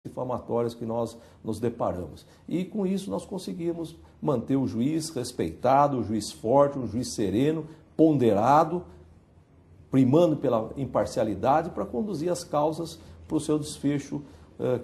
difamatórias que nós nos deparamos. E com isso nós conseguimos manter o juiz respeitado, o juiz forte, um juiz sereno, ponderado, primando pela imparcialidade para conduzir as causas para o seu desfecho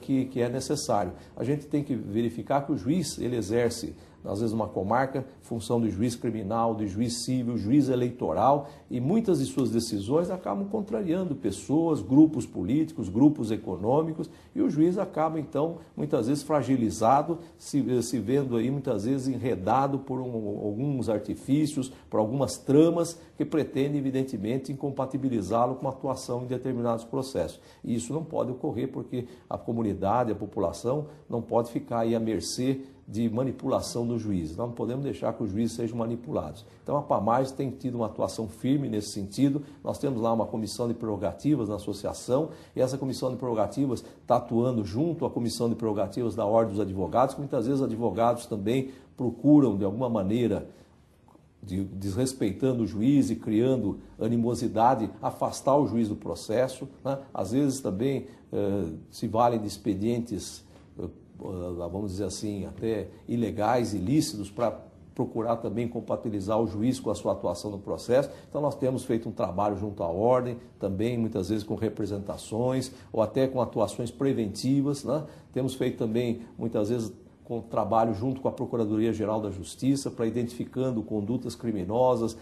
que é necessário. A gente tem que verificar que o juiz, ele exerce, às vezes, uma comarca, função de juiz criminal, de juiz civil, juiz eleitoral, e muitas de suas decisões acabam contrariando pessoas, grupos políticos, grupos econômicos, e o juiz acaba, então, muitas vezes fragilizado, se vendo aí, muitas vezes, enredado por alguns artifícios, por algumas tramas que pretendem, evidentemente, incompatibilizá-lo com a atuação em determinados processos. E isso não pode ocorrer porque a comunidade, a população, não pode ficar aí à mercê de manipulação do juiz. Nós não podemos deixar que os juízes sejam manipulados. Então a PAMAGES tem tido uma atuação firme nesse sentido. Nós temos lá uma comissão de prerrogativas na associação e essa comissão de prerrogativas está atuando junto à comissão de prerrogativas da Ordem dos Advogados, que muitas vezes os advogados também procuram, de alguma maneira, desrespeitando o juiz e criando animosidade, afastar o juiz do processo, né? Às vezes também se valem de expedientes, vamos dizer assim, até ilegais, ilícitos, para procurar também compatibilizar o juiz com a sua atuação no processo. Então nós temos feito um trabalho junto à ordem, também muitas vezes com representações ou até com atuações preventivas, né? Temos feito também muitas vezes com trabalho junto com a Procuradoria-Geral da Justiça para identificando condutas criminosas,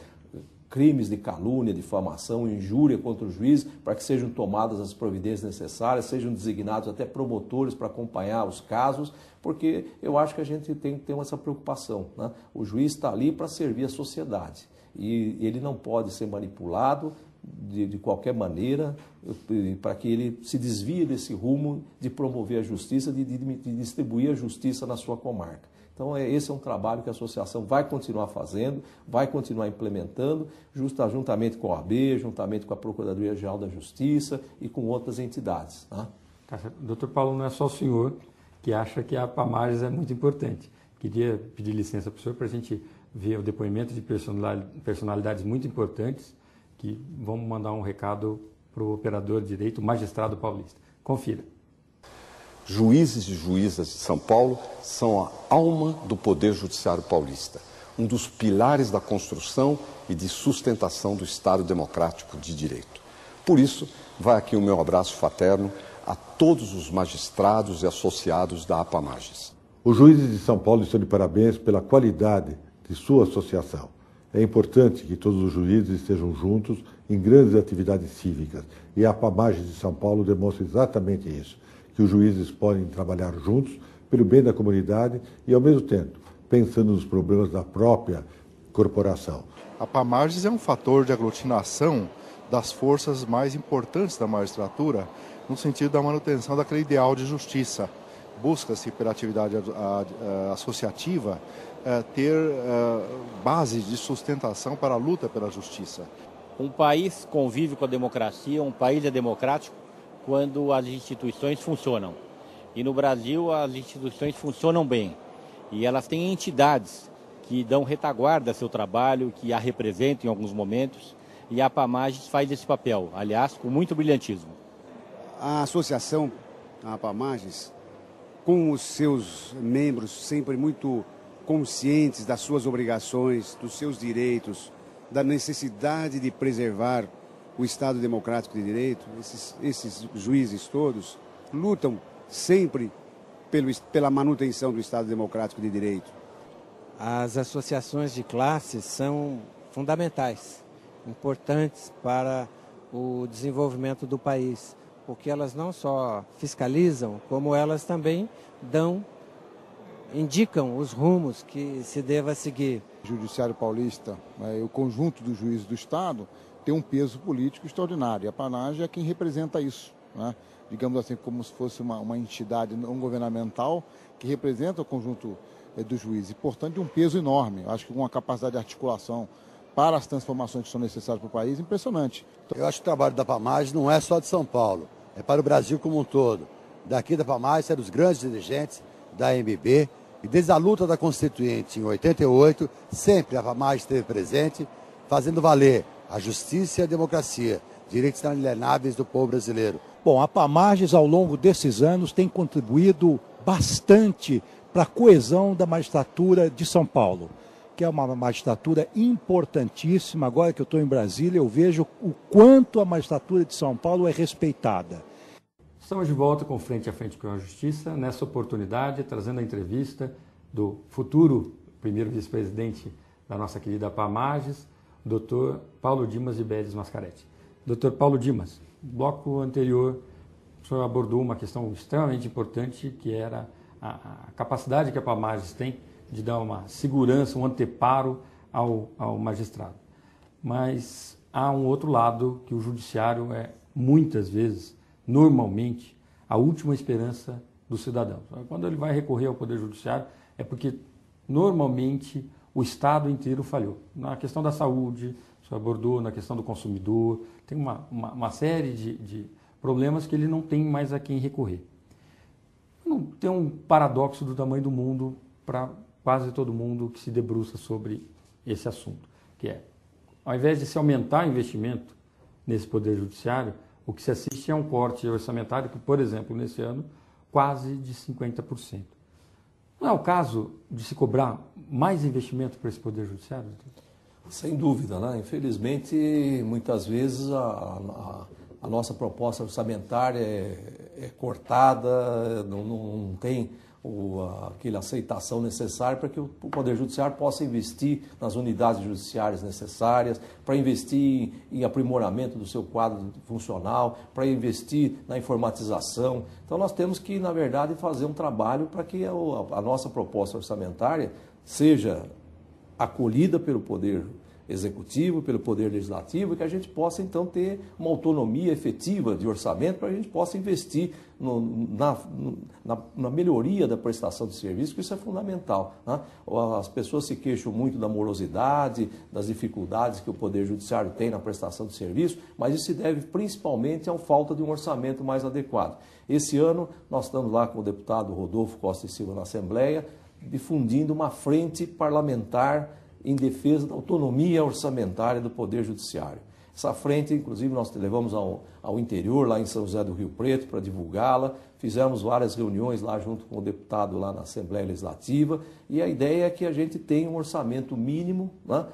crimes de calúnia, difamação, injúria contra o juiz, para que sejam tomadas as providências necessárias, sejam designados até promotores para acompanhar os casos, porque eu acho que a gente tem que ter essa preocupação, né? O juiz está ali para servir a sociedade e ele não pode ser manipulado de qualquer maneira para que ele se desvie desse rumo de promover a justiça, de distribuir a justiça na sua comarca. Então, esse é um trabalho que a associação vai continuar fazendo, vai continuar implementando, juntamente com a OAB, juntamente com a Procuradoria-Geral da Justiça e com outras entidades. Tá? Doutor Paulo, não é só o senhor que acha que a PAMAGES é muito importante. Queria pedir licença para o senhor para a gente ver o depoimento de personalidades muito importantes que vão mandar um recado para o operador de direito, o magistrado paulista. Confira. Juízes e juízas de São Paulo são a alma do Poder Judiciário paulista, um dos pilares da construção e de sustentação do Estado democrático de direito. Por isso, vai aqui o meu abraço fraterno a todos os magistrados e associados da APAMAGES. Os juízes de São Paulo estão de parabéns pela qualidade de sua associação. É importante que todos os juízes estejam juntos em grandes atividades cívicas e a APAMAGES de São Paulo demonstra exatamente isso, que os juízes podem trabalhar juntos pelo bem da comunidade e, ao mesmo tempo, pensando nos problemas da própria corporação. A PAMAGES é um fator de aglutinação das forças mais importantes da magistratura, no sentido da manutenção daquele ideal de justiça. Busca-se, pela atividade associativa, ter base de sustentação para a luta pela justiça. Um país convive com a democracia, um país é democrático quando as instituições funcionam. E no Brasil as instituições funcionam bem. E elas têm entidades que dão retaguarda ao seu trabalho, que a representam em alguns momentos. E a PAMAGES faz esse papel, aliás, com muito brilhantismo. A associação, a PAMAGES, com os seus membros sempre muito conscientes das suas obrigações, dos seus direitos, da necessidade de preservar o Estado democrático de direito, esses juízes todos lutam sempre pela manutenção do Estado democrático de direito. As associações de classes são fundamentais, importantes para o desenvolvimento do país, porque elas não só fiscalizam, como elas também indicam os rumos que se deva seguir. O Judiciário Paulista, o conjunto dos juízes do Estado, tem um peso político extraordinário. E a PAMAGES é quem representa isso, né? Digamos assim, como se fosse uma entidade não governamental que representa o conjunto dos juízes. E, portanto, de um peso enorme. Acho que com uma capacidade de articulação para as transformações que são necessárias para o país, impressionante. Eu acho que o trabalho da PAMAGES não é só de São Paulo, é para o Brasil como um todo. Daqui da PAMAGES eram os grandes dirigentes da AMB, e desde a luta da Constituinte em 88, sempre a PAMAGES esteve presente, fazendo valer a justiça e a democracia, direitos inalienáveis do povo brasileiro. Bom, a Pamages, ao longo desses anos, tem contribuído bastante para a coesão da magistratura de São Paulo, que é uma magistratura importantíssima. Agora que eu estou em Brasília, eu vejo o quanto a magistratura de São Paulo é respeitada. Estamos de volta com Frente a Frente com a Justiça, nessa oportunidade, trazendo a entrevista do futuro primeiro vice-presidente da nossa querida Pamages, Dr. Paulo Dimas de Beles Mascaretti. Dr. Paulo Dimas, no bloco anterior, o senhor abordou uma questão extremamente importante, que era a capacidade que a Pamages tem de dar uma segurança, um anteparo ao magistrado. Mas há um outro lado, que o judiciário é, muitas vezes, normalmente, a última esperança do cidadão. Quando ele vai recorrer ao Poder Judiciário, é porque, normalmente, o Estado inteiro falhou. Na questão da saúde, o senhor abordou, na questão do consumidor, tem uma série de problemas que ele não tem mais a quem recorrer. Tem um paradoxo do tamanho do mundo para quase todo mundo que se debruça sobre esse assunto, que é, ao invés de se aumentar o investimento nesse Poder Judiciário, o que se assiste é um corte orçamentário que, por exemplo, nesse ano, quase de 50%. Não é o caso de se cobrar mais investimento para esse Poder Judiciário? Sem dúvida, né? Infelizmente, muitas vezes a nossa proposta orçamentária é cortada, não tem aquela aceitação necessária para que o Poder Judiciário possa investir nas unidades judiciárias necessárias, para investir em aprimoramento do seu quadro funcional, para investir na informatização. Então nós temos que, na verdade, fazer um trabalho para que a nossa proposta orçamentária seja acolhida pelo Poder Executivo, pelo Poder Legislativo, e que a gente possa, então, ter uma autonomia efetiva de orçamento para a gente possa investir na melhoria da prestação de serviço, que isso é fundamental, né? As pessoas se queixam muito da morosidade, das dificuldades que o Poder Judiciário tem na prestação de serviço, mas isso se deve principalmente à falta de um orçamento mais adequado. Esse ano, nós estamos lá com o deputado Rodolfo Costa e Silva na Assembleia, difundindo uma frente parlamentar em defesa da autonomia orçamentária do Poder Judiciário. Essa frente, inclusive, nós levamos ao interior, lá em São José do Rio Preto, para divulgá-la. Fizemos várias reuniões lá junto com o deputado lá na Assembleia Legislativa, e a ideia é que a gente tenha um orçamento mínimo, né,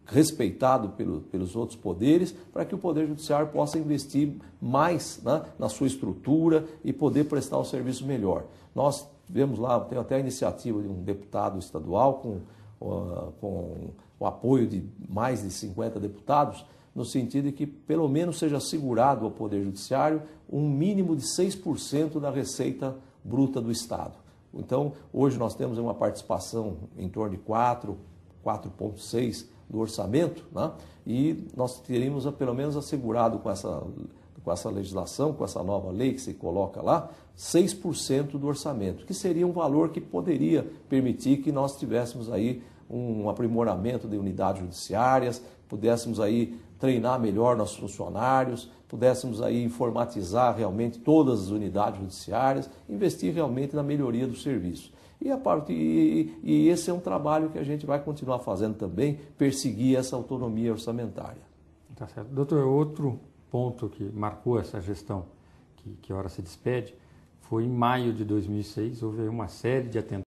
respeitado pelos outros poderes, para que o Poder Judiciário possa investir mais, né, na sua estrutura e poder prestar um serviço melhor. Nós tivemos lá, tem até a iniciativa de um deputado estadual com o apoio de mais de 50 deputados, no sentido de que pelo menos seja assegurado ao Poder Judiciário um mínimo de 6% da receita bruta do Estado. Então, hoje nós temos uma participação em torno de 4,6% do orçamento, né? E nós teríamos pelo menos assegurado com essa legislação, com essa nova lei que se coloca lá, 6% do orçamento, que seria um valor que poderia permitir que nós tivéssemos aí um aprimoramento de unidades judiciárias, pudéssemos aí treinar melhor nossos funcionários, pudéssemos aí informatizar realmente todas as unidades judiciárias, investir realmente na melhoria do serviço. E esse é um trabalho que a gente vai continuar fazendo também, perseguir essa autonomia orçamentária. Tá certo. Doutor, outro ponto que marcou essa gestão, que a hora se despede, foi em maio de 2006, houve uma série de atentados